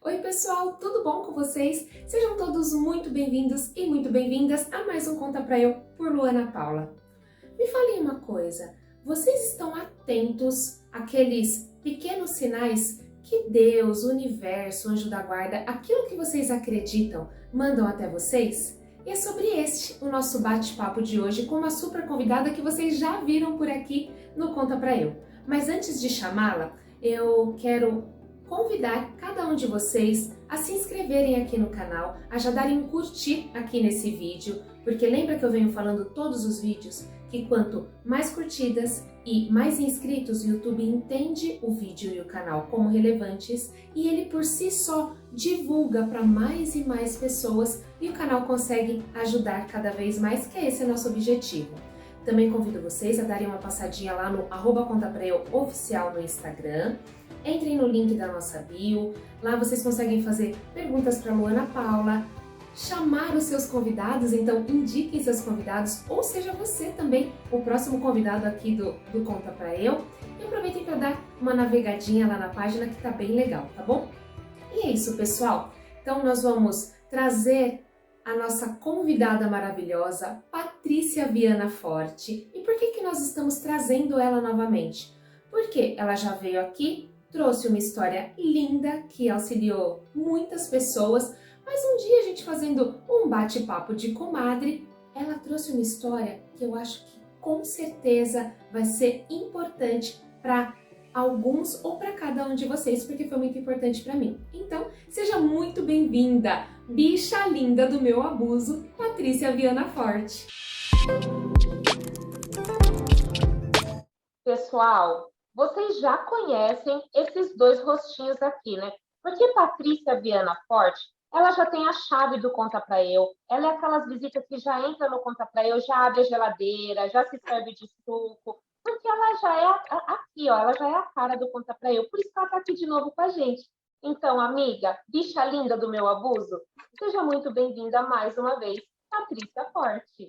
Oi pessoal, tudo bom com vocês? Sejam todos muito bem-vindos e muito bem-vindas a mais um Conta Pra Eu por Luana Paula. Me falem uma coisa, vocês estão atentos àqueles pequenos sinais que Deus, o universo, o anjo da guarda, aquilo que vocês acreditam, mandam até vocês? E é sobre este o nosso bate-papo de hoje com uma super convidada que vocês já viram por aqui no Conta Pra Eu. Mas antes de chamá-la, eu quero convidar cada um de vocês a se inscreverem aqui no canal, a já darem um curtir aqui nesse vídeo, porque lembra que eu venho falando todos os vídeos que quanto mais curtidas e mais inscritos, o YouTube entende o vídeo e o canal como relevantes e ele por si só divulga para mais e mais pessoas e o canal consegue ajudar cada vez mais, que esse é nosso objetivo. Também convido vocês a darem uma passadinha lá no @contapraeuoficial no Instagram. Entrem no link da nossa bio, lá vocês conseguem fazer perguntas para Luana Paula, chamar os seus convidados, então indiquem seus convidados, ou seja você também o próximo convidado aqui do Conta Pra Eu. E aproveitem para dar uma navegadinha lá na página que tá bem legal, tá bom? E é isso, pessoal. Então nós vamos trazer a nossa convidada maravilhosa, Patrícia Viana Forte. E por que nós estamos trazendo ela novamente? Porque ela já veio aqui, trouxe uma história linda que auxiliou muitas pessoas, mas um dia a gente fazendo um bate-papo de comadre, ela trouxe uma história que eu acho que com certeza vai ser importante para alguns ou para cada um de vocês, porque foi muito importante para mim. Então, seja muito bem-vinda, bicha linda do meu abuso, Patrícia Viana Forte. Pessoal, vocês já conhecem esses dois rostinhos aqui, né? Porque Patrícia Viana Forte, ela já tem a chave do Conta Pra Eu, ela é aquelas visitas que já entra no Conta Pra Eu, já abre a geladeira, já se serve de suco, porque ela já é aqui, ó, ela já é a cara do Conta Pra Eu, por isso que ela tá aqui de novo com a gente. Então, amiga, bicha linda do meu abuso, seja muito bem-vinda mais uma vez, Patrícia Forte.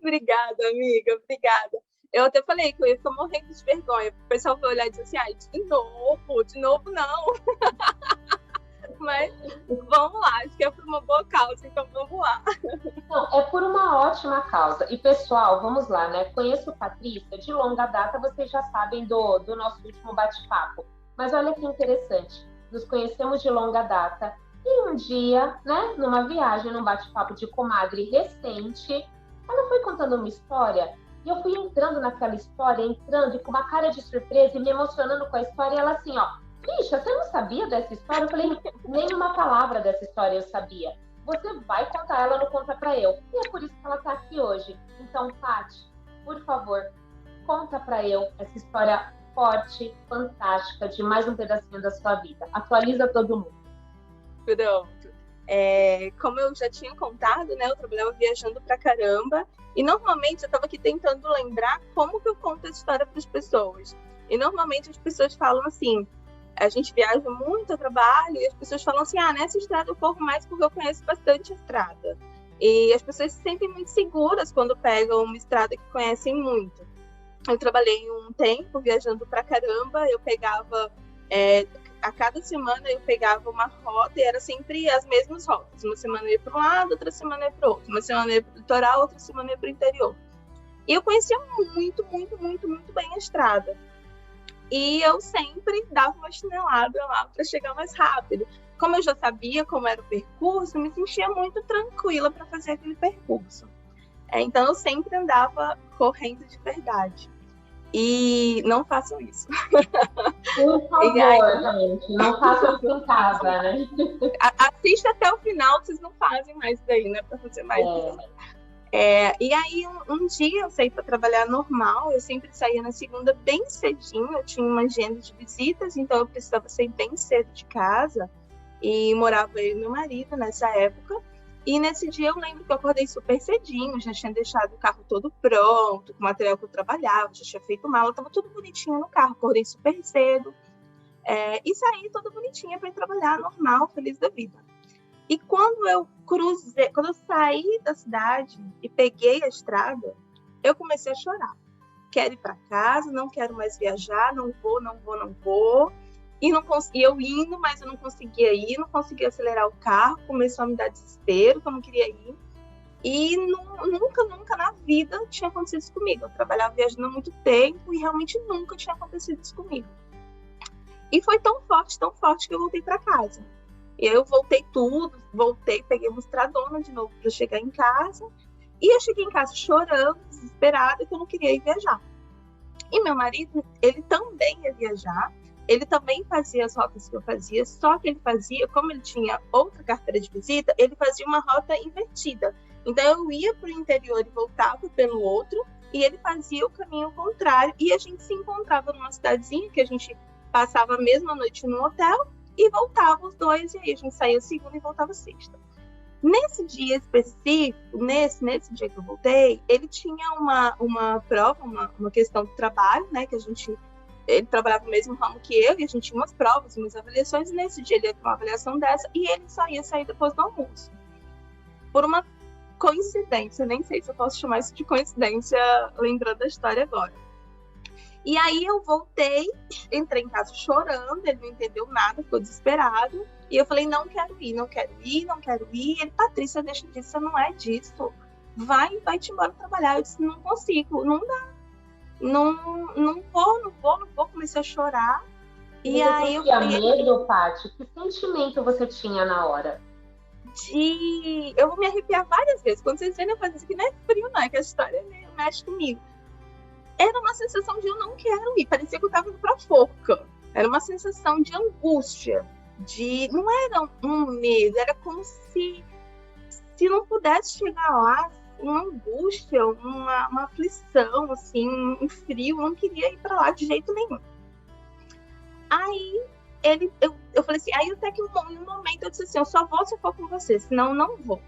Obrigada, amiga, obrigada. Eu até falei que eu ia ficar morrendo de vergonha. O pessoal vai olhar e dizer assim, ai, de novo não. Mas vamos lá, acho que é por uma boa causa, então vamos lá. Não, é por uma ótima causa. E, pessoal, vamos lá, né? Conheço Patrícia de longa data, vocês já sabem do nosso último bate-papo. Mas olha que interessante, nos conhecemos de longa data e um dia, né, numa viagem, num bate-papo de comadre recente, ela foi contando uma história e eu fui entrando naquela história, entrando e com uma cara de surpresa e me emocionando com a história. E ela assim, ó, bicha, você não sabia dessa história? Eu falei, nenhuma palavra dessa história eu sabia. Você vai contar ela no Conta Pra Eu. E é por isso que ela tá aqui hoje. Então, Paty, por favor, conta pra eu essa história forte, fantástica, de mais um pedacinho da sua vida. Atualiza todo mundo. Pronto. Como eu já tinha contado, né, eu trabalhava viajando pra caramba e normalmente eu estava aqui tentando lembrar como que eu conto a história para as pessoas. E normalmente as pessoas falam assim, a gente viaja muito a trabalho e as pessoas falam assim, nessa estrada eu corro mais porque eu conheço bastante a estrada. E as pessoas se sentem muito seguras quando pegam uma estrada que conhecem muito. Eu trabalhei um tempo viajando pra caramba, eu pegava... a cada semana eu pegava uma rota e era sempre as mesmas rotas. Uma semana eu ia para um lado, outra semana eu ia para o outro. Uma semana eu ia para o litoral, outra semana eu ia para o interior. E eu conhecia muito, muito, muito, muito bem a estrada. E eu sempre dava uma chinelada lá para chegar mais rápido. Como eu já sabia como era o percurso, eu me sentia muito tranquila para fazer aquele percurso. Então eu sempre andava correndo de verdade. E não façam isso. Por favor, gente, não façam isso em casa, né? Assista até o final, vocês não fazem mais daí, né? Para fazer mais isso. E aí, um dia eu saí para trabalhar normal, eu sempre saía na segunda bem cedinho, eu tinha uma agenda de visitas, então eu precisava sair bem cedo de casa, e morava eu e meu marido nessa época. E nesse dia eu lembro que eu acordei super cedinho, já tinha deixado o carro todo pronto, com o material que eu trabalhava, já tinha feito mala, estava tudo bonitinho no carro, acordei super cedo, e saí toda bonitinha para ir trabalhar normal, feliz da vida. E quando eu saí da cidade e peguei a estrada, eu comecei a chorar. quero ir para casa, não quero mais viajar, não vou. E eu indo, mas eu não conseguia ir, não conseguia acelerar o carro, começou a me dar desespero, que eu não queria ir. E nunca na vida tinha acontecido isso comigo. Eu trabalhava viajando há muito tempo e realmente nunca tinha acontecido isso comigo. E foi tão forte que eu voltei para casa. E aí eu voltei, peguei uma estradona de novo para chegar em casa. E eu cheguei em casa chorando, desesperada, que eu não queria ir viajar. E meu marido, ele também ia viajar. Ele também fazia as rotas que eu fazia, só que ele fazia, como ele tinha outra carteira de visita, ele fazia uma rota invertida. Então eu ia para o interior e voltava pelo outro, e ele fazia o caminho contrário, e a gente se encontrava numa cidadezinha que a gente passava a mesma noite no hotel e voltava os dois, e aí a gente saía segunda e voltava sexta. Nesse dia específico, nesse dia que eu voltei, ele tinha uma prova, uma questão de trabalho, né, que ele trabalhava no mesmo ramo que eu, e a gente tinha umas provas, umas avaliações, e nesse dia ele ia ter uma avaliação dessa, e ele só ia sair depois do almoço. Por uma coincidência, nem sei se eu posso chamar isso de coincidência, lembrando da história agora. E aí eu voltei, entrei em casa chorando, ele não entendeu nada, ficou desesperado, e eu falei, não quero ir. Ele, Patrícia, deixa disso, você não é disso, vai-te embora trabalhar. Eu disse, não consigo, não dá. Não vou, comecei a chorar. E aí eu tinha medo, Paty? Que sentimento você tinha na hora? Eu vou me arrepiar várias vezes. Quando vocês verem eu fazer isso aqui, não é frio, não, é que a história mexe comigo. Era uma sensação de eu não quero ir, parecia que eu estava indo pra forca. Era uma sensação de angústia, não era um medo, era como se não pudesse chegar lá, uma angústia, uma aflição, assim, um frio, não queria ir para lá de jeito nenhum. Aí eu falei assim, aí até que um momento eu disse assim, eu só vou se eu for com você, senão eu não vou.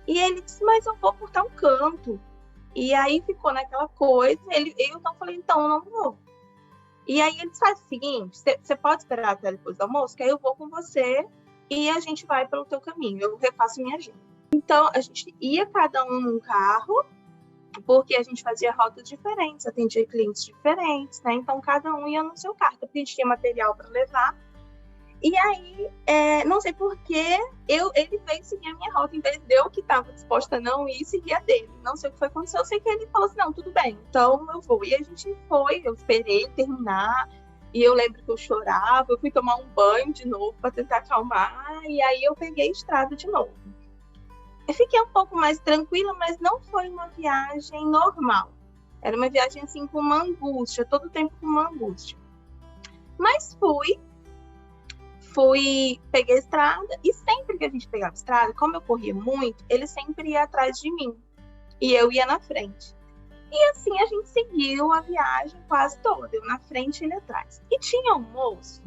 E ele disse, mas eu vou por tal canto. E aí ficou naquela coisa, eu então falei, então eu não vou. E aí ele faz o seguinte, você pode esperar até depois do almoço, que aí eu vou com você e a gente vai pelo teu caminho, eu refaço minha agenda. Então, a gente ia cada um num carro, porque a gente fazia rotas diferentes, atendia clientes diferentes, né? Então, cada um ia no seu carro, porque a gente tinha material para levar. E aí, não sei porquê, ele veio seguir a minha rota, em vez de eu que estava disposta a não ir, seguir a dele. Não sei o que foi acontecer, eu sei que ele falou assim, não, tudo bem, então eu vou. E a gente foi, eu esperei ele terminar, e eu lembro que eu chorava, eu fui tomar um banho de novo para tentar acalmar, e aí eu peguei a estrada de novo. Eu fiquei um pouco mais tranquila, mas não foi uma viagem normal. Era uma viagem assim com uma angústia, todo o tempo com uma angústia. Mas peguei a estrada, e sempre que a gente pegava a estrada, como eu corria muito, ele sempre ia atrás de mim, e eu ia na frente. E assim a gente seguiu a viagem quase toda, eu na frente e ele atrás. E tinha um moço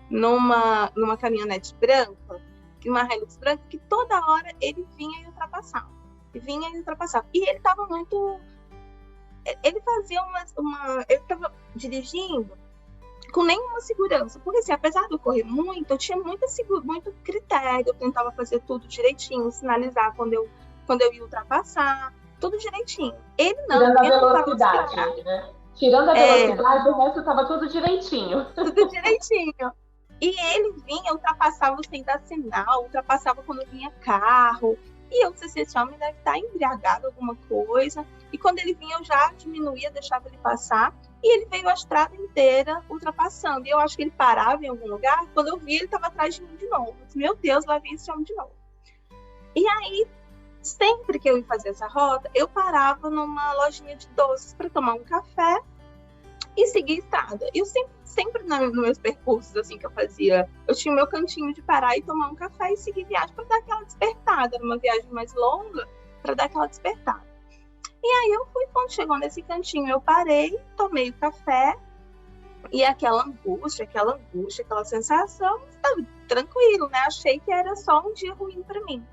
numa caminhonete branca, uma Hilux branca, que toda hora ele vinha e ultrapassava. E ele estava muito... Ele fazia ele estava dirigindo com nenhuma segurança. Porque, assim, apesar de eu correr muito, eu tinha muito critério. Eu tentava fazer tudo direitinho, sinalizar quando eu ia ultrapassar, tudo direitinho. Ele não. Tirando a velocidade, né? Tirando a velocidade, o resto estava tudo direitinho. Tudo direitinho. E ele vinha, ultrapassava sem dar sinal, ultrapassava quando vinha carro. E eu disse assim, esse homem deve estar embriagado, alguma coisa. E quando ele vinha, eu já diminuía, deixava ele passar. E ele veio a estrada inteira ultrapassando. E eu acho que ele parava em algum lugar. Quando eu vi, ele estava atrás de mim de novo. Eu disse, meu Deus, lá vem esse homem de novo. E aí, sempre que eu ia fazer essa rota, eu parava numa lojinha de doces para tomar um café e seguir a estrada. Eu sempre nos meus percursos assim que eu fazia, eu tinha o meu cantinho de parar e tomar um café e seguir viagem para dar aquela despertada. Era uma viagem mais longa, para dar aquela despertada. E aí eu fui, quando chegou nesse cantinho, eu parei, tomei o café, e aquela angústia, aquela sensação, estava tranquilo, né? Achei que era só um dia ruim para mim.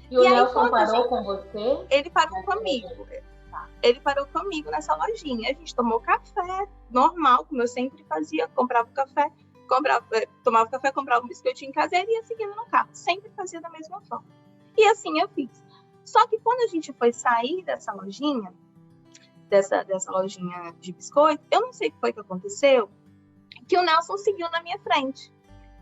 E o Nelson parou com você? Ele parou comigo. Ele parou comigo nessa lojinha. A gente tomou café, normal, como eu sempre fazia. Comprava café, tomava café, comprava um biscoitinho em casa e ele ia seguindo no carro. Sempre fazia da mesma forma. E assim eu fiz. Só que quando a gente foi sair dessa lojinha, dessa lojinha de biscoito. Eu não sei o que foi que aconteceu, que o Nelson seguiu na minha frente.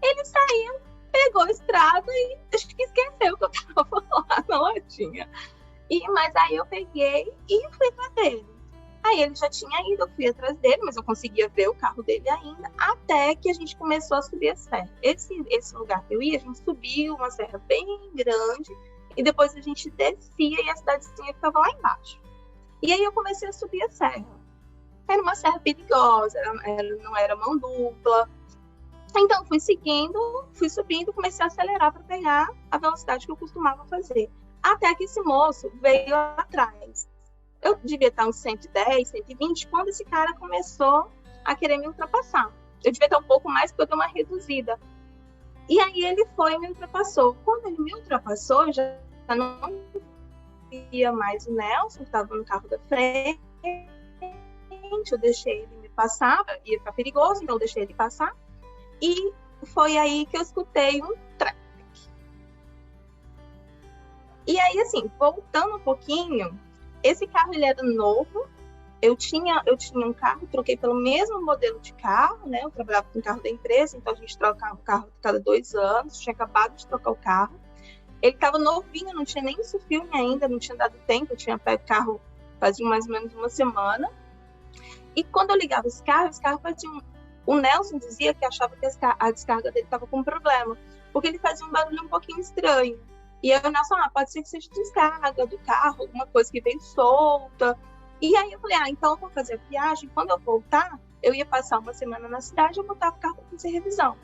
Ele saiu, pegou a estrada e acho que esqueceu que eu estava lá na lojinha. Mas aí eu peguei e fui atrás dele. Aí ele já tinha ido, eu fui atrás dele, mas eu conseguia ver o carro dele ainda, até que a gente começou a subir a serra. Esse lugar que eu ia, a gente subiu uma serra bem grande, e depois a gente descia e a cidadezinha ficava lá embaixo. E aí eu comecei a subir a serra. Era uma serra perigosa, não era mão dupla. Então fui subindo, comecei a acelerar para pegar a velocidade que eu costumava fazer. Até que esse moço veio atrás. Eu devia estar uns 110, 120, quando esse cara começou a querer me ultrapassar. Eu devia estar um pouco mais, porque eu dei uma reduzida. E aí ele foi e me ultrapassou. Quando ele me ultrapassou, eu já não via mais o Nelson, que estava no carro da frente. Eu deixei ele me passar, ia ficar perigoso, então eu deixei ele passar. E foi aí que eu escutei um track. E aí, assim, voltando um pouquinho, esse carro ele era novo. Eu tinha um carro, troquei pelo mesmo modelo de carro, né? Eu trabalhava com o carro da empresa, então a gente trocava o carro a cada 2 anos. Tinha acabado de trocar o carro. Ele estava novinho, não tinha nem isso filme ainda, não tinha dado tempo. Eu tinha pego o carro fazia mais ou menos uma semana. E quando eu ligava esse carro fazia O Nelson dizia que achava que a descarga dele estava com problema, porque ele fazia um barulho um pouquinho estranho. E aí o Nelson, pode ser que seja descarga do carro, alguma coisa que veio solta. E aí eu falei, então eu vou fazer a viagem, quando eu voltar, eu ia passar uma semana na cidade, eu botava o carro para fazer revisão.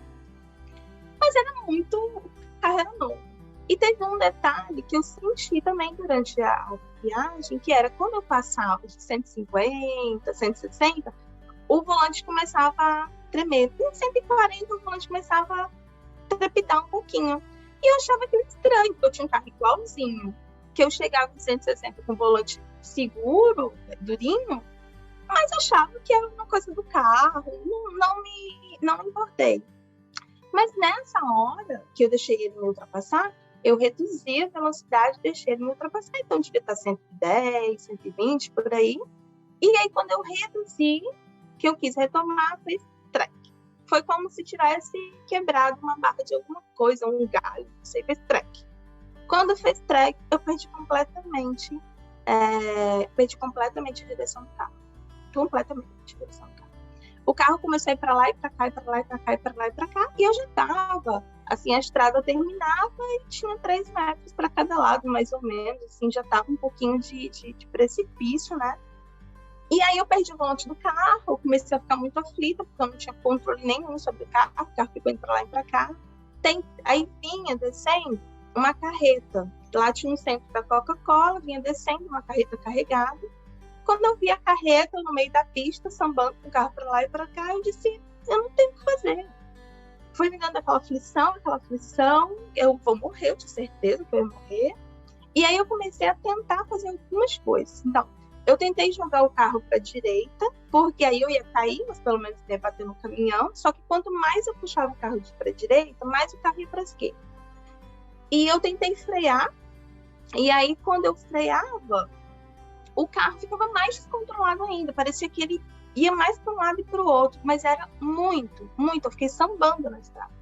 Mas o carro era novo. E teve um detalhe que eu senti também durante a viagem, que era quando eu passava de 150, 160, o volante começava a tremer. Em 140, o volante começava a trepidar um pouquinho. E eu achava aquilo estranho, porque eu tinha um carro igualzinho, que eu chegava em 160 com o volante seguro, durinho, mas achava que era uma coisa do carro, não me importei. Mas nessa hora que eu deixei ele me ultrapassar, eu reduzi a velocidade e deixei ele me ultrapassar. Então, devia estar 110, 120, por aí. E aí, quando eu reduzi, que eu quis retomar, fez track. Foi como se tivesse quebrado uma barra de alguma coisa, um galho, não sei, fez track. Quando fez track, eu perdi completamente a direção do carro. Completamente a direção do carro. O carro começou a ir para lá e para cá, e para lá e para cá, e para lá e para cá, e eu já estava, assim, a estrada terminava e tinha 3 metros para cada lado, mais ou menos, assim, já estava um pouquinho de precipício, né? E aí eu perdi o volante do carro, comecei a ficar muito aflita, porque eu não tinha controle nenhum sobre o carro ficou indo para lá e para cá. Aí vinha descendo uma carreta, lá tinha um centro da Coca-Cola, vinha descendo uma carreta carregada. Quando eu vi a carreta no meio da pista, sambando com o carro para lá e para cá, eu disse, eu não tenho o que fazer. Foi me dando aquela aflição, eu vou morrer, eu tinha certeza que eu ia morrer. E aí eu comecei a tentar fazer algumas coisas. Então, eu tentei jogar o carro para a direita, porque aí eu ia cair, mas pelo menos ia bater no caminhão. Só que quanto mais eu puxava o carro para a direita, mais o carro ia para a esquerda. E eu tentei frear, e aí quando eu freava, o carro ficava mais descontrolado ainda. Parecia que ele ia mais para um lado e para o outro, mas era muito. Eu fiquei sambando na estrada.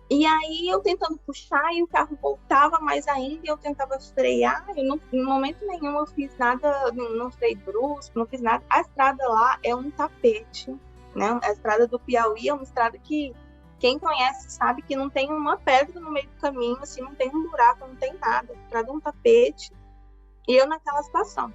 E aí eu tentando puxar e o carro voltava mais ainda e eu tentava frear e em momento nenhum eu fiz nada, não freio brusco, não fiz nada. A estrada lá é um tapete, né? A estrada do Piauí é uma estrada que quem conhece sabe que não tem uma pedra no meio do caminho, assim, não tem um buraco, não tem nada. A estrada é um tapete e eu naquela situação.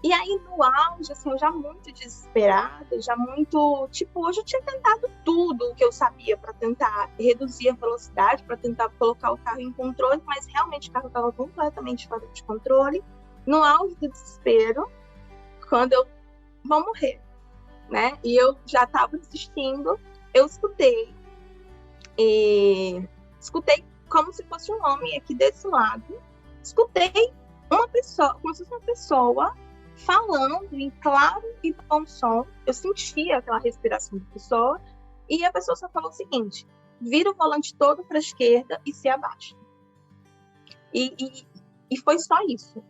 E aí, no auge, assim, eu já muito desesperada, já muito... Tipo, hoje eu tinha tentado tudo o que eu sabia para tentar reduzir a velocidade, para tentar colocar o carro em controle, mas realmente o carro estava completamente fora de controle. No auge do desespero, quando eu vou morrer, né? E eu já estava desistindo, eu escutei como se fosse um homem aqui desse lado. Escutei uma pessoa, como se fosse uma pessoa falando em claro e bom som. Eu sentia aquela respiração da pessoa e a pessoa só falou o seguinte: vira o volante todo para a esquerda e se abaixa. E foi só isso.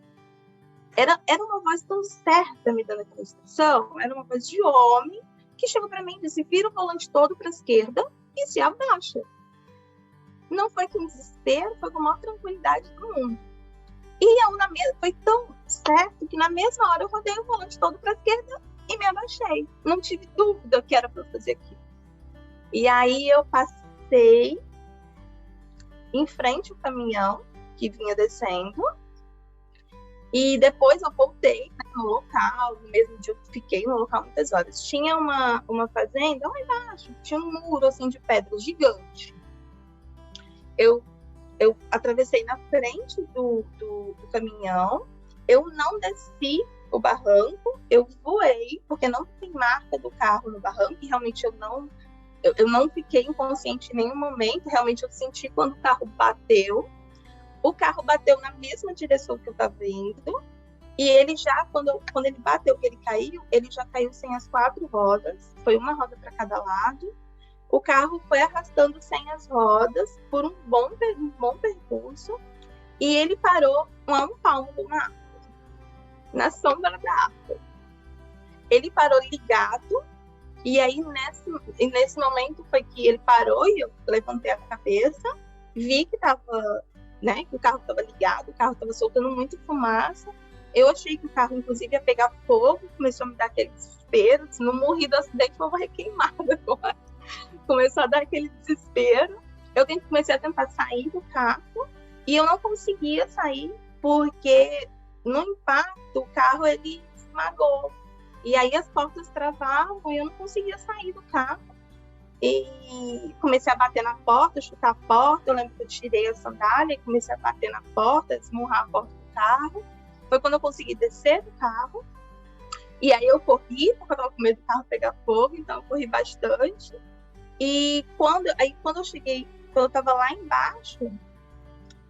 Era uma voz tão certa me dando aquela instrução, era uma voz de homem que chegou para mim e disse: vira o volante todo para a esquerda e se abaixa. Não foi com desespero, foi com a maior tranquilidade do mundo. E eu, foi tão certo que na mesma hora eu rodei o volante todo para a esquerda e me abaixei. Não tive dúvida que era para fazer aquilo. E aí eu passei em frente ao caminhão que vinha descendo. E depois eu voltei, né, no local. No mesmo dia eu fiquei no local muitas horas. Tinha uma fazenda lá embaixo, tinha um muro assim de pedra gigante. Eu atravessei na frente do caminhão, eu não desci o barranco, eu voei, porque não tem marca do carro no barranco, e realmente eu não fiquei inconsciente em nenhum momento, realmente eu senti quando o carro bateu na mesma direção que eu estava indo, e ele já, quando ele bateu, que ele já caiu sem as 4 rodas, foi uma roda para cada lado. O carro foi arrastando sem as rodas por um bom percurso e ele parou a um palmo de uma árvore, na sombra da árvore. Ele parou ligado e aí nesse momento foi que ele parou e eu levantei a cabeça, vi que que o carro estava ligado, o carro estava soltando muita fumaça. Eu achei que o carro, inclusive, ia pegar fogo, começou a me dar aquele desespero. Se não morri do acidente, eu vou morrer queimada agora. Começou a dar aquele desespero. Eu comecei a tentar sair do carro e eu não conseguia sair porque no impacto o carro ele esmagou. E aí as portas travavam e eu não conseguia sair do carro. E comecei a bater na porta, chutar a porta. Eu lembro que eu tirei a sandália e comecei a bater na porta, esmurrar a porta do carro. Foi quando eu consegui descer do carro. E aí eu corri, porque eu estava com medo do carro pegar fogo, então eu corri bastante. E quando eu cheguei, quando eu estava lá embaixo,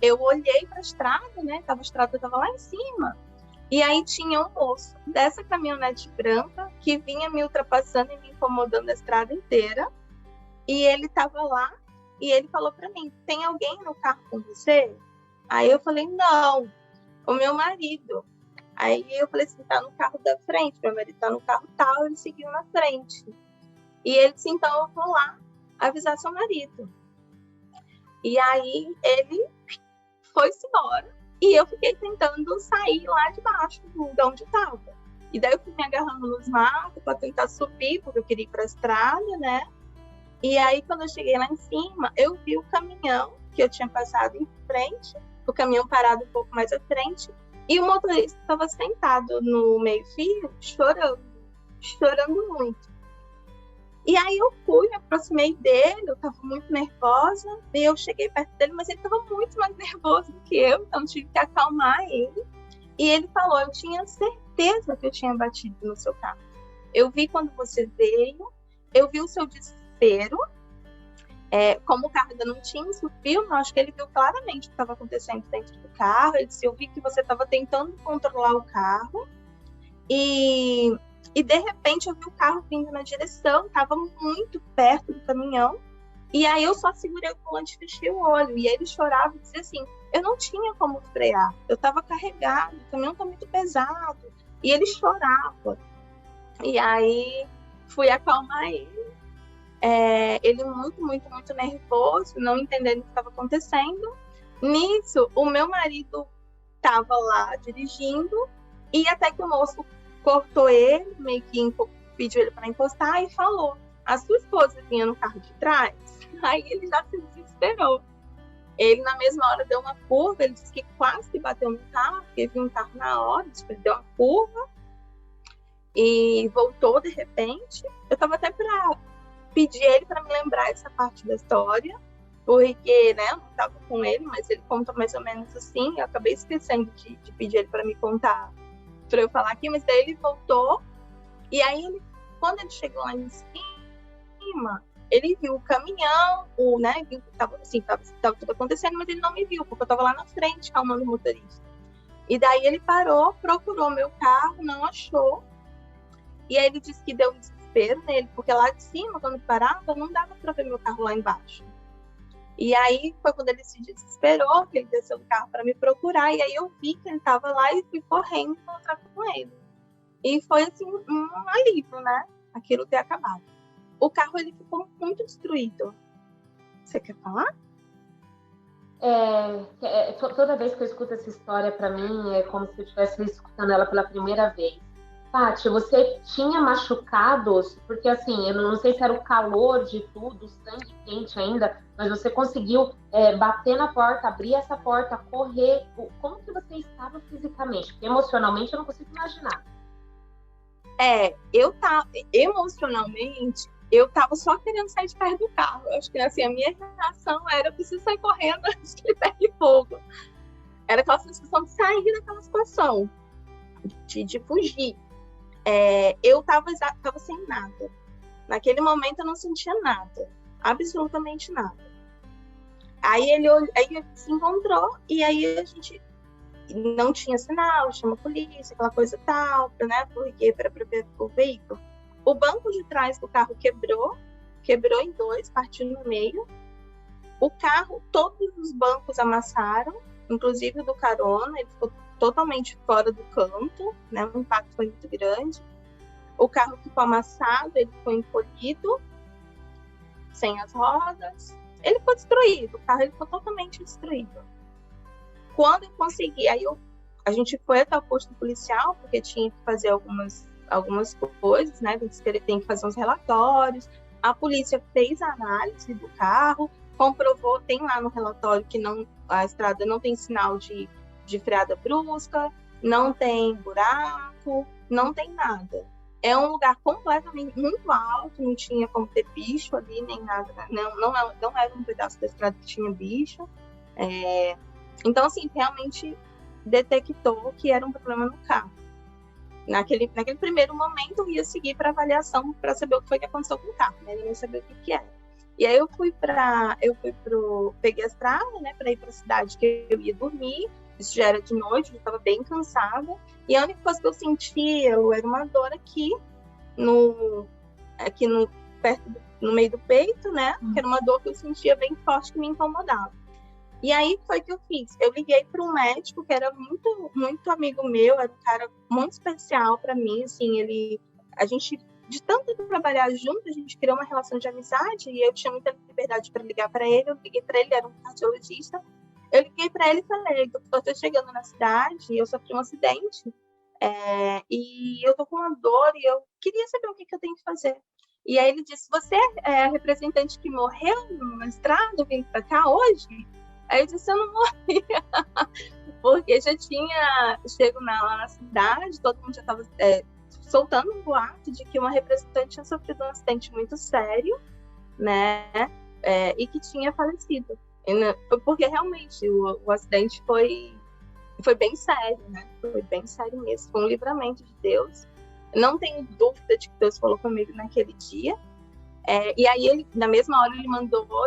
eu olhei para a estrada, né? A estrada estava lá em cima. E aí tinha um moço dessa caminhonete branca que vinha me ultrapassando e me incomodando a estrada inteira. E ele estava lá e ele falou para mim: tem alguém no carro com você? Aí eu falei: não, o meu marido. Aí eu falei assim: tá no carro da frente, meu marido tá no carro tal. Ele seguiu na frente. E ele disse: então eu vou lá avisar seu marido. E aí ele foi-se embora e eu fiquei tentando sair lá de baixo de onde eu estava. E daí eu fui me agarrando nos matos para tentar subir, porque eu queria ir para a estrada, né? E aí quando eu cheguei lá em cima, eu vi o caminhão que eu tinha passado em frente, o caminhão parado um pouco mais à frente, e o motorista estava sentado no meio-fio, chorando muito. E aí eu fui, me aproximei dele, eu estava muito nervosa, e eu cheguei perto dele, mas ele estava muito mais nervoso do que eu, então tive que acalmar ele. E ele falou: eu tinha certeza que eu tinha batido no seu carro. Eu vi quando você veio, eu vi o seu desespero, como o carro ainda não tinha isso filme, eu acho que ele viu claramente o que estava acontecendo dentro do carro. Ele disse: eu vi que você estava tentando controlar o carro, e de repente eu vi o carro vindo na direção, estava muito perto do caminhão, e aí eu só segurei o volante e fechei o olho, e ele chorava e dizia assim: eu não tinha como frear, eu estava carregado, o caminhão está muito pesado, e ele chorava. E aí fui acalmar ele, ele muito, muito, muito nervoso, não entendendo o que estava acontecendo. Nisso, o meu marido estava lá dirigindo, e até que o moço cortou ele, meio que pediu ele para encostar e falou: a sua esposa vinha no carro de trás? Aí ele já se desesperou. Ele, na mesma hora, deu uma curva, ele disse que quase que bateu no carro, porque viu um carro na hora, ele deu uma curva e voltou de repente. Eu estava até para pedir ele para me lembrar essa parte da história, porque, né, eu não estava com ele, mas ele conta mais ou menos assim. Eu acabei esquecendo de pedir ele para me contar, para eu falar aqui, mas daí ele voltou. E aí, quando ele chegou lá em cima, ele viu o caminhão, viu que estava tudo acontecendo, mas ele não me viu, porque eu estava lá na frente, calmando o motorista. E daí ele parou, procurou meu carro, não achou. E aí ele disse que deu um desespero nele, porque lá de cima, quando parava, não dava para ver meu carro lá embaixo. E aí foi quando ele se desesperou, que ele desceu do carro para me procurar, e aí eu vi que ele estava lá e fui correndo encontrar com ele. E foi assim um alívio, né? Aquilo ter acabado. O carro ele ficou muito destruído. Você quer falar? Toda vez que eu escuto essa história, para mim, é como se eu estivesse escutando ela pela primeira vez. Paty, você tinha machucados? Porque, assim, eu não sei se era o calor de tudo, o sangue quente ainda, mas você conseguiu bater na porta, abrir essa porta, correr. Como que você estava fisicamente? Porque emocionalmente eu não consigo imaginar. Emocionalmente, eu tava só querendo sair de perto do carro. Eu acho que assim, a minha reação era: eu preciso sair correndo antes que ele pegue fogo. Era aquela sensação de sair daquela situação, de fugir. Eu tava sem nada. Naquele momento eu não sentia nada, absolutamente nada. Aí ele se encontrou e aí a gente não tinha sinal, chama a polícia, aquela coisa tal, né? Porque para ver o veículo. O banco de trás do carro quebrou em dois, partiu no meio. O carro, todos os bancos amassaram, inclusive o do carona, ele ficou totalmente fora do canto, né? O impacto foi muito grande. O carro ficou amassado, ele foi encolhido, sem as rodas. Ele ficou destruído, o carro ele ficou totalmente destruído. Quando eu consegui, a gente foi até o posto policial, porque tinha que fazer algumas coisas, né? Tem que fazer uns relatórios. A polícia fez a análise do carro, comprovou, tem lá no relatório que a estrada não tem sinal de freada brusca, não tem buraco, não tem nada. É um lugar completamente muito alto, não tinha como ter bicho ali, nem nada. Não era um pedaço da estrada que tinha bicho. Então, assim, realmente detectou que era um problema no carro. Naquele primeiro momento, eu ia seguir para avaliação para saber o que foi que aconteceu com o carro, né? Eu não sabia o que era. E aí peguei a estrada, né, para ir para a cidade que eu ia dormir. Isso já era de noite, eu estava bem cansada. E a única coisa que eu sentia era uma dor aqui no meio do peito, né? Que era uma dor que eu sentia bem forte, que me incomodava. E aí foi que eu fiz. Eu liguei para um médico que era muito, muito amigo meu, era um cara muito especial para mim. Assim, de tanto trabalhar junto, a gente criou uma relação de amizade e eu tinha muita liberdade para ligar para ele. Eu liguei para ele, era um cardiologista. Eu liguei para ele e falei: eu estou chegando na cidade, eu sofri um acidente e eu estou com uma dor e eu queria saber o que eu tenho que fazer. E aí ele disse: você é a representante que morreu na estrada vindo para cá hoje? Aí eu disse: eu não morri, porque já tinha chego lá na cidade, todo mundo já estava soltando um boato de que uma representante tinha sofrido um acidente muito sério, né, e que tinha falecido. Porque realmente o acidente foi bem sério, né? Foi bem sério mesmo. Foi um livramento de Deus. Não tenho dúvida de que Deus falou comigo naquele dia. E aí, ele, na mesma hora, ele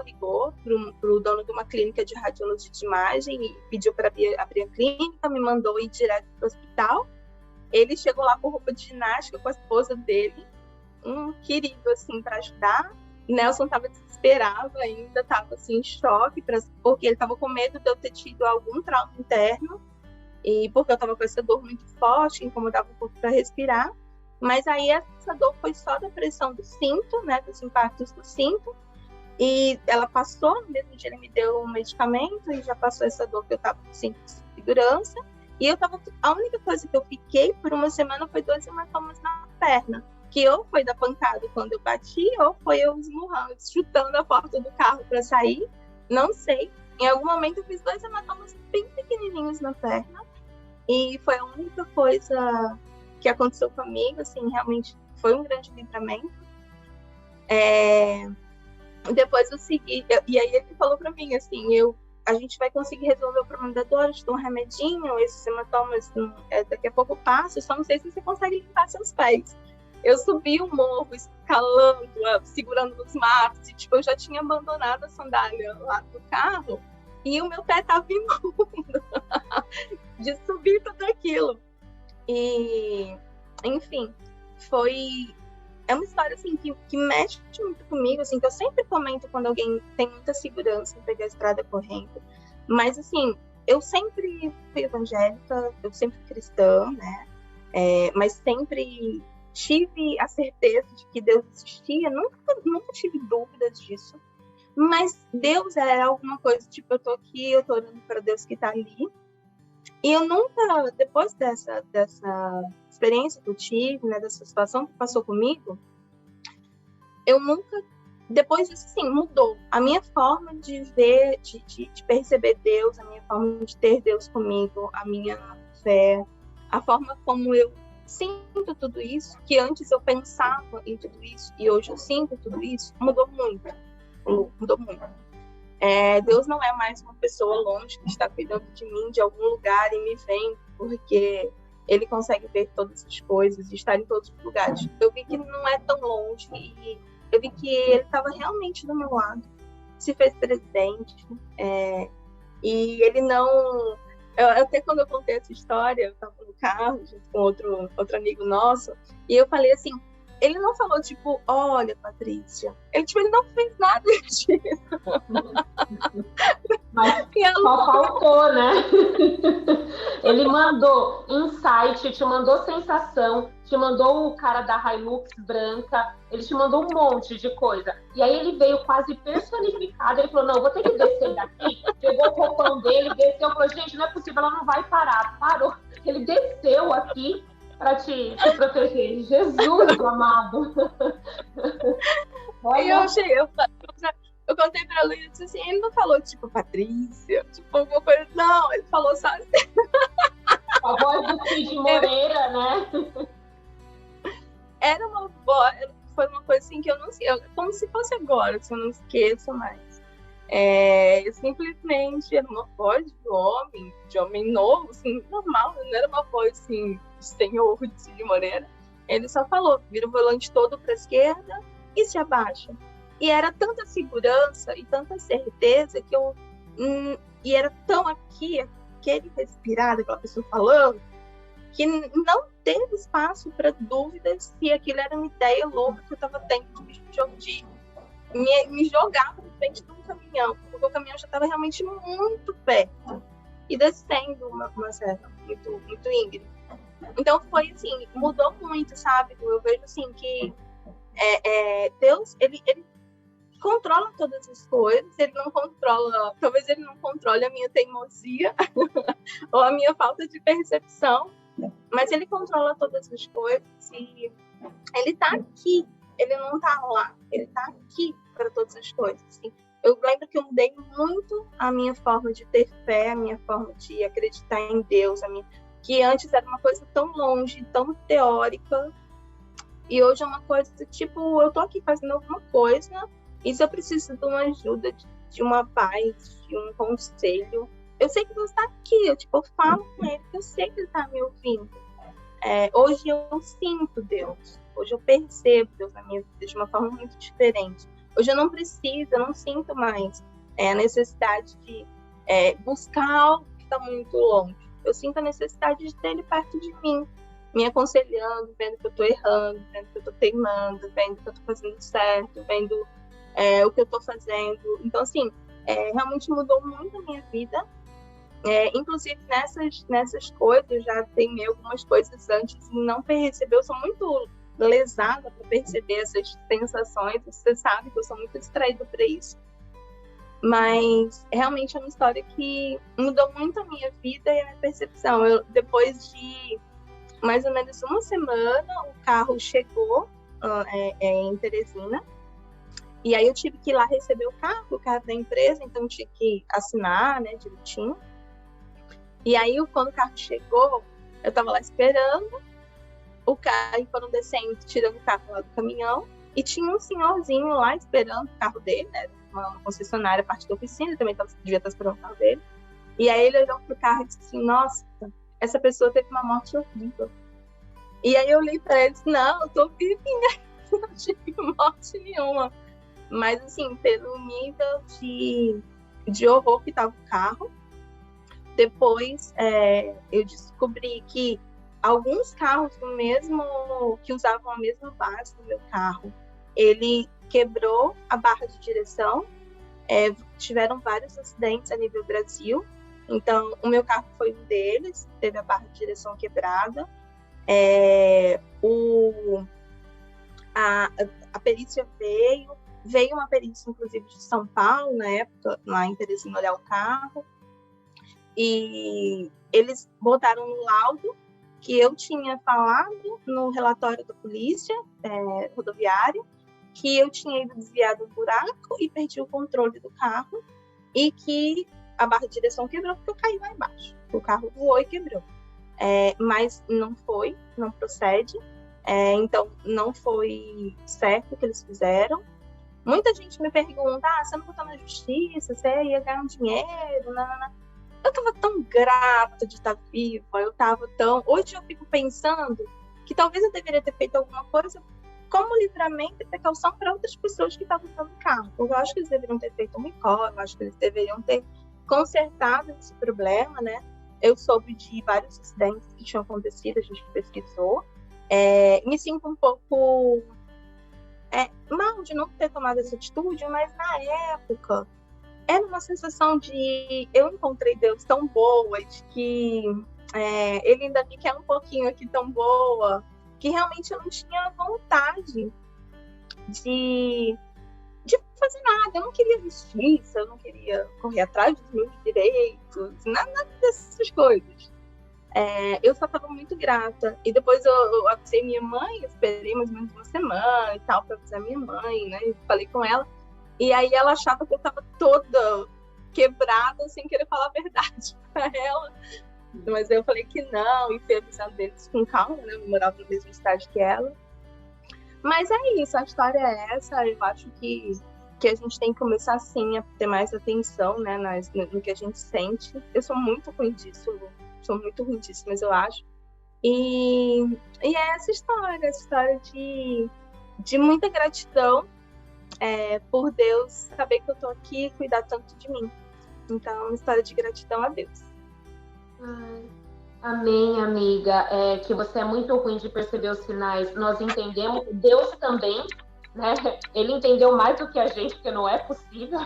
ligou para o dono de uma clínica de radiologia de imagem e pediu para abrir a clínica, me mandou ir direto para o hospital. Ele chegou lá com roupa de ginástica, com a esposa dele, um querido, assim, para ajudar. Nelson estava desesperado ainda, estava assim, em choque, porque ele estava com medo de eu ter tido algum trauma interno, e porque eu estava com essa dor muito forte, que incomodava um pouco para respirar. Mas aí essa dor foi só da pressão do cinto, né, dos impactos do cinto, e ela passou. No mesmo dia ele me deu um medicamento e já passou essa dor que eu estava com cinto de segurança. E a única coisa que eu fiquei por uma semana foi 2 hematomas na perna, que ou foi da pancada quando eu bati, ou foi eu esmurrando, chutando a porta do carro para sair, não sei. Em algum momento eu fiz 2 hematomas bem pequenininhos na perna, e foi a única coisa que aconteceu comigo, assim, realmente foi um grande livramento. Depois eu segui, e aí ele falou para mim, assim, a gente vai conseguir resolver o problema da dor, eu te dou um remedinho, esses hematomas daqui a pouco passa, eu só não sei se você consegue limpar seus pés. Eu subi o morro, escalando, segurando nos matos, e tipo, eu já tinha abandonado a sandália lá do carro, e o meu pé estava imundo de subir tudo aquilo. E, enfim, foi é uma história, assim, que mexe muito comigo, assim, que eu sempre comento quando alguém tem muita segurança em pegar a estrada correndo. Mas, assim, eu sempre fui evangélica, eu sempre fui cristã, né? Mas sempre tive a certeza de que Deus existia, nunca tive dúvidas disso. Mas Deus é alguma coisa, tipo, eu tô aqui, eu tô orando para Deus que tá ali. E eu nunca, depois dessa experiência que eu tive, né, dessa situação que passou comigo, eu nunca, depois disso, sim, mudou. A minha forma de ver, de perceber Deus, a minha forma de ter Deus comigo, a minha fé, a forma como eu sinto tudo isso, que antes eu pensava em tudo isso e hoje eu sinto tudo isso, mudou muito. Mudou muito. Deus não é mais uma pessoa longe que está cuidando de mim de algum lugar e me vendo, porque Ele consegue ver todas as coisas e estar em todos os lugares. Eu vi que não é tão longe e eu vi que Ele estava realmente do meu lado, se fez presente, e Ele não... Até quando eu contei essa história, eu estava no carro junto com outro amigo nosso, e eu falei assim, ele não falou, tipo, olha, Patrícia, ele não fez nada disso. Mas só faltou, né? Ele mandou insight, te mandou sensação, te mandou o cara da Hilux branca, ele te mandou um monte de coisa. E aí ele veio quase personificado, ele falou, não, eu vou ter que descer daqui. Pegou o roupão dele, desceu, falou, gente, não é possível, ela não vai parar. Parou. Ele desceu aqui para te proteger. Jesus amado. Olha. Eu contei pra Luísa e disse assim, ele não falou, tipo, Patrícia, tipo, alguma coisa. Não, ele falou só assim. A voz do Cid Moreira, né? Foi uma coisa assim que eu não sei, como se fosse agora, assim, eu não esqueço mais. Eu simplesmente era uma voz de homem novo, assim, normal, não era uma voz assim, de senhor de Cid Moreira. Ele só falou, vira o volante todo pra esquerda e se abaixa. E era tanta segurança e tanta certeza que e era tão aquele respirado, aquela pessoa falando, que não teve espaço para dúvidas se aquilo era uma ideia louca que eu estava tendo de me jogar para frente de um caminhão, porque o caminhão já estava realmente muito perto e descendo uma serra muito, muito íngreme. Então foi assim, mudou muito, sabe? Eu vejo assim que Deus, ele controla todas as coisas, talvez ele não controle a minha teimosia ou a minha falta de percepção, mas ele controla todas as coisas e ele tá aqui, ele não tá lá, ele tá aqui para todas as coisas. Assim. Eu lembro que eu mudei muito a minha forma de ter fé, a minha forma de acreditar em Deus, que antes era uma coisa tão longe, tão teórica, e hoje é uma coisa tipo, eu tô aqui fazendo alguma coisa, e se eu preciso de uma ajuda, de uma paz, de um conselho, eu sei que Deus está aqui, eu falo com Ele, eu sei que Ele está me ouvindo. Hoje eu sinto Deus, hoje eu percebo Deus na minha vida de uma forma muito diferente. Hoje eu não sinto mais a necessidade de buscar algo que está muito longe. Eu sinto a necessidade de ter Ele perto de mim, me aconselhando, vendo que eu estou errando, vendo que eu estou teimando, vendo que eu estou fazendo certo, vendo o que eu estou fazendo. Então, assim, realmente mudou muito a minha vida. Inclusive, nessas coisas, eu já teimei algumas coisas antes e não percebi. Eu sou muito lesada para perceber essas sensações. Você sabe que eu sou muito distraída para isso. Mas, realmente, é uma história que mudou muito a minha vida e a minha percepção. Depois de mais ou menos uma semana, o carro chegou em Teresina. E aí eu tive que ir lá receber o carro da empresa, então eu tinha que assinar, né, direitinho. E aí, quando o carro chegou, eu tava lá esperando, e foram descendo, tirando o carro lá do caminhão, e tinha um senhorzinho lá esperando o carro dele, né, uma concessionária, parte da oficina, também devia estar esperando o carro dele. E aí ele olhou pro carro e disse assim, nossa, essa pessoa teve uma morte horrível. E aí eu olhei pra ele e disse, não, eu tô vivinha, não tive morte nenhuma. Mas, assim, pelo nível de horror que estava o carro, depois eu descobri que alguns carros que usavam a mesma base do meu carro, ele quebrou a barra de direção. Tiveram vários acidentes a nível Brasil. Então, o meu carro foi um deles, teve a barra de direção quebrada. A perícia veio uma perícia, inclusive, de São Paulo, na época, lá em Teresina, olhar o carro. E eles botaram no laudo que eu tinha falado no relatório da polícia rodoviária, que eu tinha ido desviado um buraco e perdi o controle do carro, e que a barra de direção quebrou porque eu caí lá embaixo. O carro voou e quebrou. Mas não procede. Então, não foi certo o que eles fizeram. Muita gente me pergunta, você não botou na justiça, você ia ganhar um dinheiro, não. Eu estava tão grata de estar viva, Hoje eu fico pensando que talvez eu deveria ter feito alguma coisa como livramento e precaução para outras pessoas que estavam usando o carro. Eu acho que eles deveriam ter feito um recall, eu acho que eles deveriam ter consertado esse problema, né? Eu soube de vários acidentes que tinham acontecido, a gente pesquisou. Me sinto um pouco mal de não ter tomado essa atitude, mas na época era uma sensação de eu encontrei Deus tão boa, de que ele ainda me quer um pouquinho aqui tão boa, que realmente eu não tinha vontade de fazer nada. Eu não queria justiça, eu não queria correr atrás dos meus direitos, nada dessas coisas. Eu só estava muito grata. E depois eu avisei minha mãe, eu esperei mais ou menos uma semana e tal para avisar minha mãe, né? Eu falei com ela. E aí ela achava que eu estava toda quebrada, sem querer falar a verdade para ela. Mas eu falei que não, e fui avisando deles com calma, né? Eu morava no mesmo estádio que ela. Mas é isso, a história é essa. Eu acho que a gente tem que começar, sim, a ter mais atenção, né, no que a gente sente. Eu sou muito ruim disso, mas eu acho. E é essa história de muita gratidão por Deus saber que eu tô aqui e cuidar tanto de mim. Então, é uma história de gratidão a Deus. Amém, amiga. Que você é muito ruim de perceber os sinais. Nós entendemos, Deus também, né? Ele entendeu mais do que a gente, porque não é possível.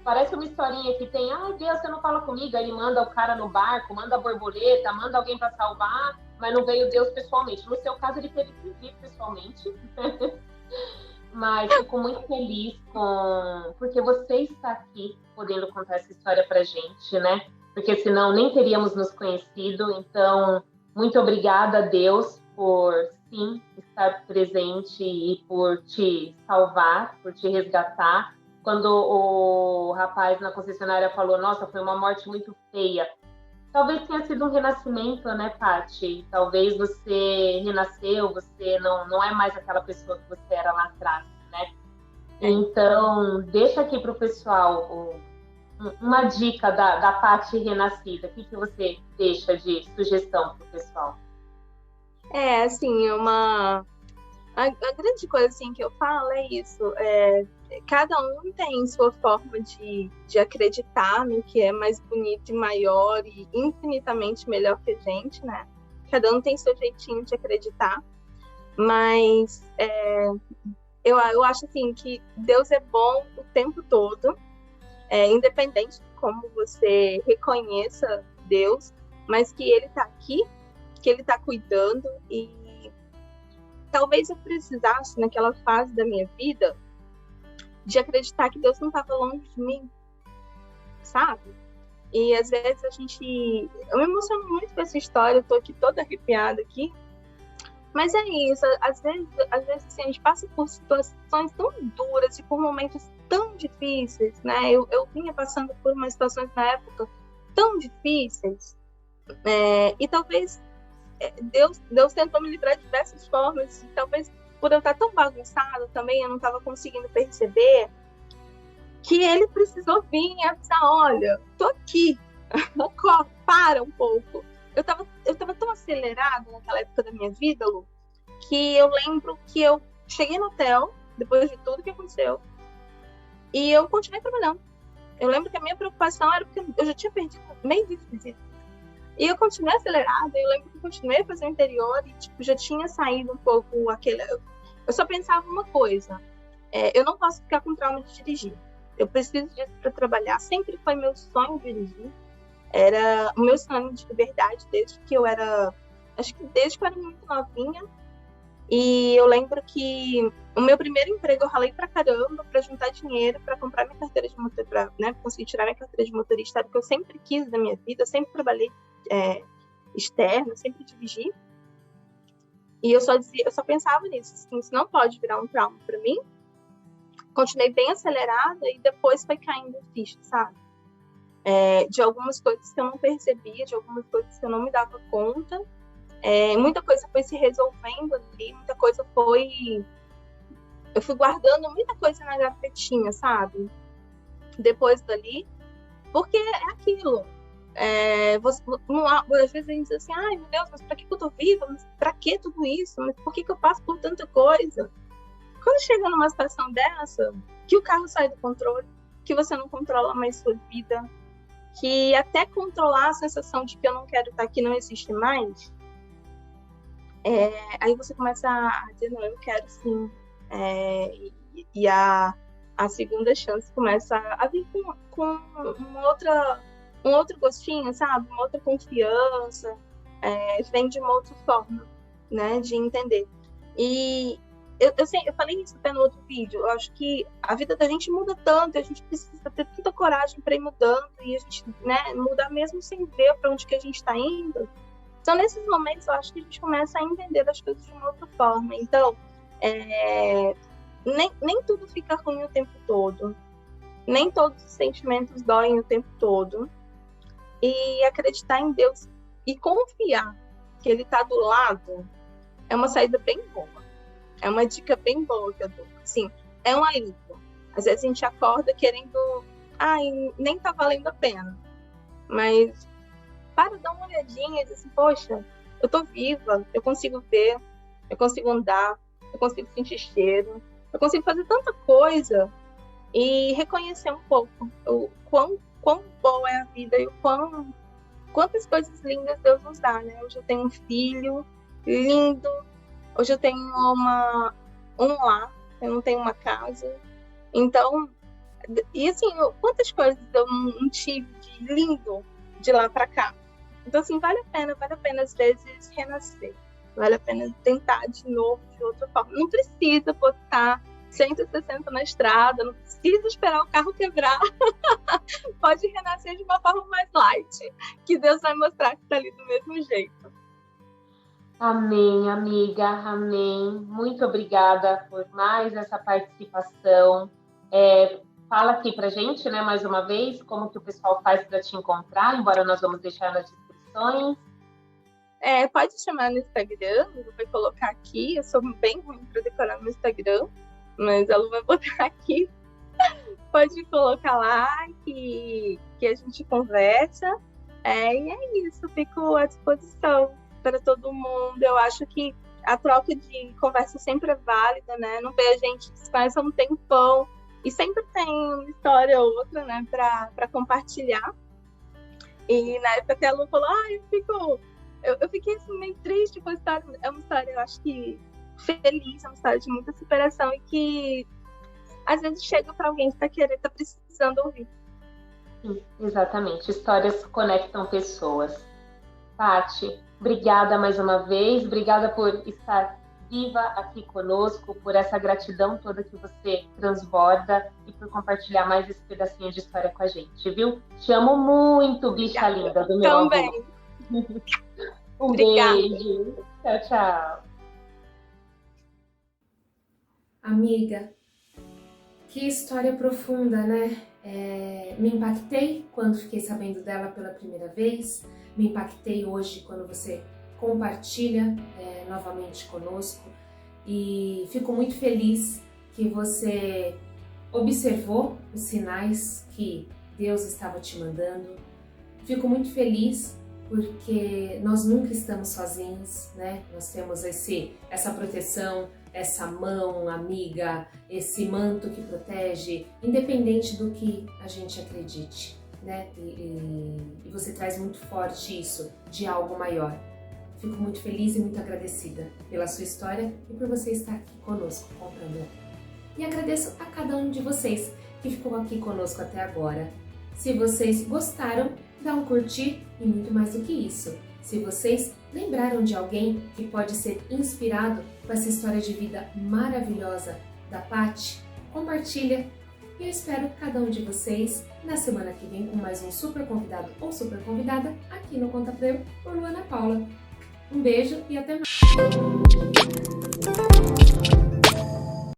Parece uma historinha que tem, Deus, você não fala comigo, aí ele manda o cara no barco, manda a borboleta, manda alguém para salvar, mas não veio Deus pessoalmente. No seu caso, ele teve que vir pessoalmente. Mas fico muito feliz porque você está aqui podendo contar essa história pra gente, né? Porque senão nem teríamos nos conhecido. Então, muito obrigada a Deus por, sim, estar presente e por te salvar, por te resgatar. Quando o rapaz na concessionária falou, nossa, foi uma morte muito feia. Talvez tenha sido um renascimento, né, Paty? Talvez você renasceu, você não é mais aquela pessoa que você era lá atrás, né? Então, deixa aqui para o pessoal uma dica da Paty renascida. O que você deixa de sugestão para o pessoal? Assim, a grande coisa assim, que eu falo é isso. Cada um tem sua forma de acreditar no que é mais bonito e maior e infinitamente melhor que a gente, né? Cada um tem seu jeitinho de acreditar. Mas eu acho assim que Deus é bom o tempo todo, independente de como você reconheça Deus, mas que Ele está aqui, que Ele está cuidando. E talvez eu precisasse, naquela fase da minha vida, de acreditar que Deus não estava longe de mim, sabe? E às vezes eu me emociono muito com essa história, eu tô aqui toda arrepiada aqui, mas é isso, às vezes assim, a gente passa por situações tão duras e por momentos tão difíceis, né? Eu vinha passando por umas situações na época tão difíceis, e talvez Deus tentou me livrar de diversas formas, e talvez por eu estar tão bagunçada também, eu não estava conseguindo perceber que Ele precisou vir e avisar, olha, tô aqui, para um pouco. Eu tava tão acelerada naquela época da minha vida, Lu, que eu lembro que eu cheguei no hotel, depois de tudo que aconteceu, e eu continuei trabalhando. Eu lembro que a minha preocupação era porque eu já tinha perdido meio de visita. E eu continuei acelerada, eu lembro que eu continuei a fazer o interior e, tipo, já tinha saído um pouco aquele... Eu só pensava uma coisa, eu não posso ficar com trauma de dirigir. Eu preciso disso para trabalhar. Sempre foi meu sonho dirigir. Era o meu sonho de liberdade desde que eu era... Acho que desde que eu era muito novinha. E eu lembro que o meu primeiro emprego eu ralei pra caramba para juntar dinheiro para comprar minha carteira de motorista, né, conseguir tirar minha carteira de motorista, que eu sempre quis da minha vida, eu sempre trabalhei externo, sempre dirigi. E eu só pensava nisso, assim, isso não pode virar um trauma para mim. Continuei bem acelerada e depois foi caindo ficha, sabe? De algumas coisas que eu não percebia, de algumas coisas que eu não me dava conta. Muita coisa foi se resolvendo ali, muita coisa foi... Eu fui guardando muita coisa na gavetinha, sabe? Depois dali, porque é aquilo. Às vezes a gente diz assim, ai meu Deus, mas pra que eu tô viva? Mas pra que tudo isso? Mas por que eu passo por tanta coisa? Quando chega numa situação dessa, que o carro sai do controle, que você não controla mais sua vida, que até controlar a sensação de que eu não quero estar aqui não existe mais, aí você começa a dizer, não, eu quero sim. E a segunda chance começa a vir com um outro gostinho, sabe? Uma outra confiança, vem de uma outra forma, né, de entender. E eu falei isso até no outro vídeo, eu acho que a vida da gente muda tanto, a gente precisa ter tanta coragem para ir mudando, e a gente, né, mudar mesmo sem ver para onde que a gente está indo. Então, nesses momentos, eu acho que a gente começa a entender as coisas de uma outra forma. Então, nem tudo fica ruim o tempo todo, nem todos os sentimentos doem o tempo todo, e acreditar em Deus e confiar que Ele está do lado é uma saída bem boa, é uma dica bem boa que eu dou. Assim, é um alívio. Às vezes a gente acorda querendo, nem tá valendo a pena, mas para dar uma olhadinha e dizer assim, poxa, eu tô viva, eu consigo ver, eu consigo andar, eu consigo sentir cheiro, eu consigo fazer tanta coisa, e reconhecer um pouco o quão boa é a vida e quantas coisas lindas Deus nos dá, né? Hoje eu tenho um filho lindo, hoje eu tenho um lar, eu não tenho uma casa. Então, e assim, quantas coisas eu não tive de lindo de lá para cá. Então, assim, vale a pena às vezes renascer, vale a pena tentar de novo, de outra forma. Não precisa botar 160 na estrada, não precisa esperar o carro quebrar. Pode renascer de uma forma mais light, que Deus vai mostrar que está ali do mesmo jeito. Amém, amiga, amém. Muito obrigada por mais essa participação. Fala aqui pra gente, né, mais uma vez, como que o pessoal faz para te encontrar, embora nós vamos deixar nas descrições. Pode chamar no Instagram, eu vou colocar aqui, eu sou bem ruim para decorar no Instagram, mas ela vai botar aqui. Pode colocar lá que a gente conversa. E é isso, fico à disposição para todo mundo. Eu acho que a troca de conversa sempre é válida, né? Não vê a gente que se conhece há um tempão e sempre tem uma história ou outra, né, para compartilhar. E na época que ela falou, eu fiquei assim, meio triste com a história. É uma história, eu acho que feliz, é uma história de muita superação e que às vezes chega para alguém que tá precisando ouvir. Sim, exatamente. Histórias conectam pessoas. Paty, obrigada mais uma vez. Obrigada por estar viva aqui conosco, por essa gratidão toda que você transborda e por compartilhar mais esse pedacinho de história com a gente, viu? Te amo muito, bicha linda do meu amor. Também. Beijo. Tchau, tchau. Amiga, que história profunda, né? Me impactei quando fiquei sabendo dela pela primeira vez, me impactei hoje quando você compartilha novamente conosco e fico muito feliz que você observou os sinais que Deus estava te mandando. Fico muito feliz porque nós nunca estamos sozinhos, né? Nós temos essa proteção, essa mão amiga, esse manto que protege, independente do que a gente acredite. né? E você traz muito forte isso, de algo maior. Fico muito feliz e muito agradecida pela sua história e por você estar aqui conosco, contando. E agradeço a cada um de vocês que ficou aqui conosco até agora. Se vocês gostaram, dá um curtir e muito mais do que isso. Se vocês lembraram de alguém que pode ser inspirado com essa história de vida maravilhosa da Paty, compartilha. E eu espero cada um de vocês na semana que vem com mais um super convidado ou super convidada aqui no Conta Pra Eu por Luana Paula. Um beijo e até mais!